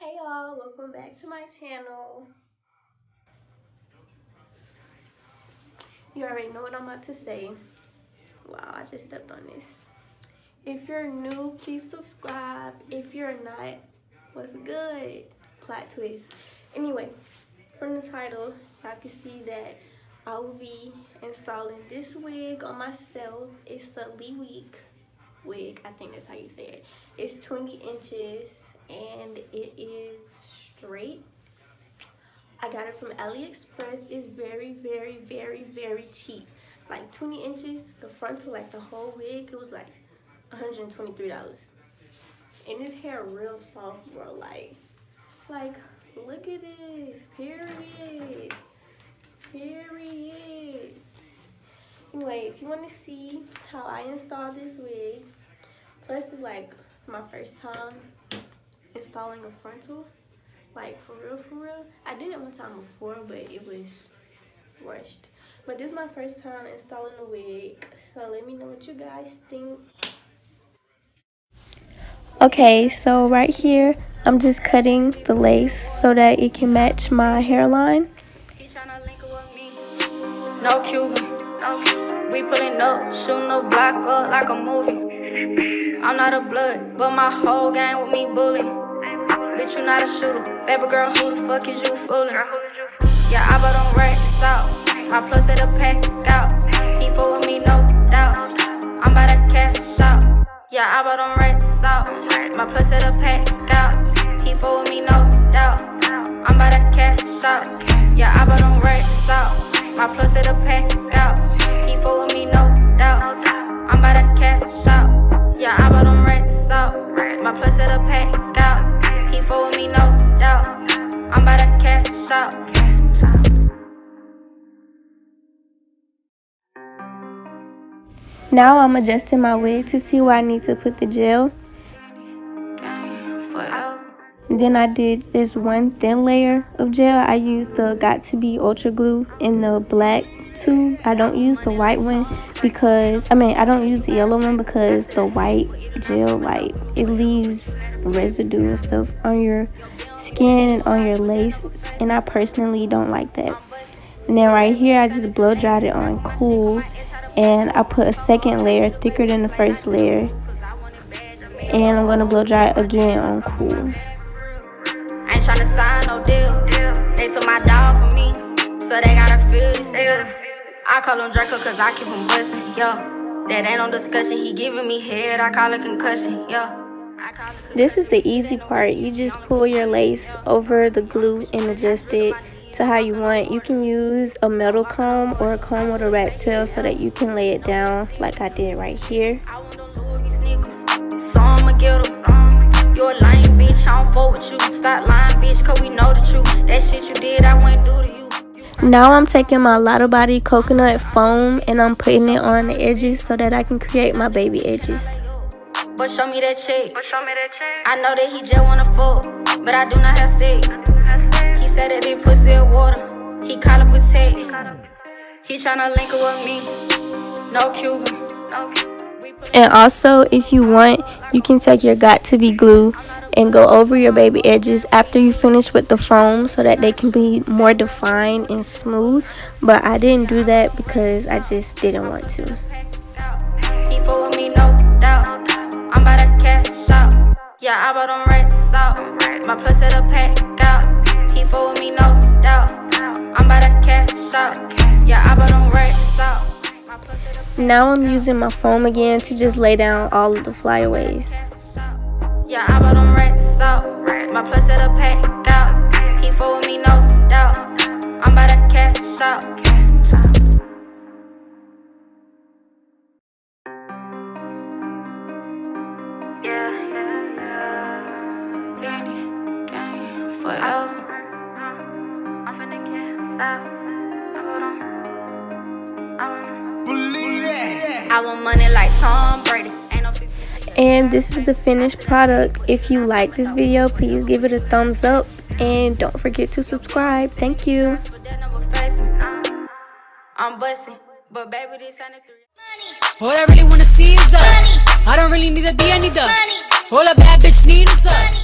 Hey y'all, welcome back to my channel. You already know what I'm about to say. Wow, I just stepped on this. If you're new, please subscribe. If you're not, what's good? Plot twist. Anyway, from the title, y'all can see that I will be installing this wig on myself. It's a Liweike wig, I think that's how you say it. It's 20 inches and it is straight. I got it from AliExpress. It's very cheap. Like 20 inches, the frontal, like the whole wig, it was like $123. And this hair real soft, bro. Like, look at this. Period. Anyway, if you want to see how I installed this wig, plus it's like my first time installing a frontal. Like, for real. I did it one time before, but it was rushed. But this is my first time installing a wig, so let me know what you guys think. Okay, so right here, I'm just cutting the lace so that it can match my hairline. No Cuban, we pulling up, shooting the block up like a movie. I'm not a blood, but my whole gang with me bully. Bitch, you not a shooter. Baby girl, who the fuck is you fooling? Yeah, I bought on racks out. My plus at a pack out. He full with me, no doubt. I'm about to cash out. Yeah, I bought on racks out. My plus at a pack out. He full with me, no doubt. I'm about to cash out. Yeah, I bought on racks out. My plus at a pack out. He full with me, no doubt. I'm about to cash out. Yeah, I bought on racks out. My plus at a pack out. He full with me, no doubt. I'm about to cash out. Now I'm adjusting my wig to see where I need to put the gel. And then I did this one thin layer of gel. I used the Got To Be Ultra Glue in the black tube. I don't use the white one because, I don't use the yellow one because the white gel, like, it leaves residue and stuff on your skin and on your laces. And I personally don't like that. And then right here, I just blow dried it on cool. And I put a second layer thicker than the first layer. And I'm going to blow dry it again on cool. I ain't tryna sign no deal. They took my dog for me, so they gotta feel this still. I call him Draco cause I keep him bustin', yeah. That ain't no discussion, he giving me head, I call it concussion, yeah. This is the easy part. You just pull your lace over the glue and adjust it to how you want. You can use a metal comb or a comb with a rat tail so that you can lay it down like I did right here. So I'ma get her. You a lying bitch, I don't fuck with you. Stop lying, bitch, cause we know the truth. That shit you did, I wouldn't do to you. Now I'm taking my Lotto Body coconut foam and I'm putting it on the edges so that I can create my baby edges. But show me that check. I know that he just wanna fuck, but I do not have sex. He said that he pussy in water. He call up with tech. He tryna link her with me. No Cuban. And also, if you want, you can take your Got To Be glue and go over your baby edges after you finish with the foam so that they can be more defined and smooth. But I didn't do that because I just didn't want to. He full with me, no doubt. I'm about to cash out. Yeah, I bought on racks out. My plus at a pack out. He full with me, no doubt. I'm about to cash out. Yeah, I bought on racks out. Now I'm using my foam again to just lay down all of the flyaways. Yeah, I bought on racks out. My plus at a pack out. He full with me, no doubt. I'm about to cash out. Forever. I'm finna cash out. Believe that. I want money like Tom Brady. Ain't no 50. And this is the finished product. If you like this video, please give it a thumbs up and don't forget to subscribe. Thank you. I'm busting, but baby, this ain't a 3. All I really wanna see is the. I don't really need a D, I need the. All a bad bitch need is the.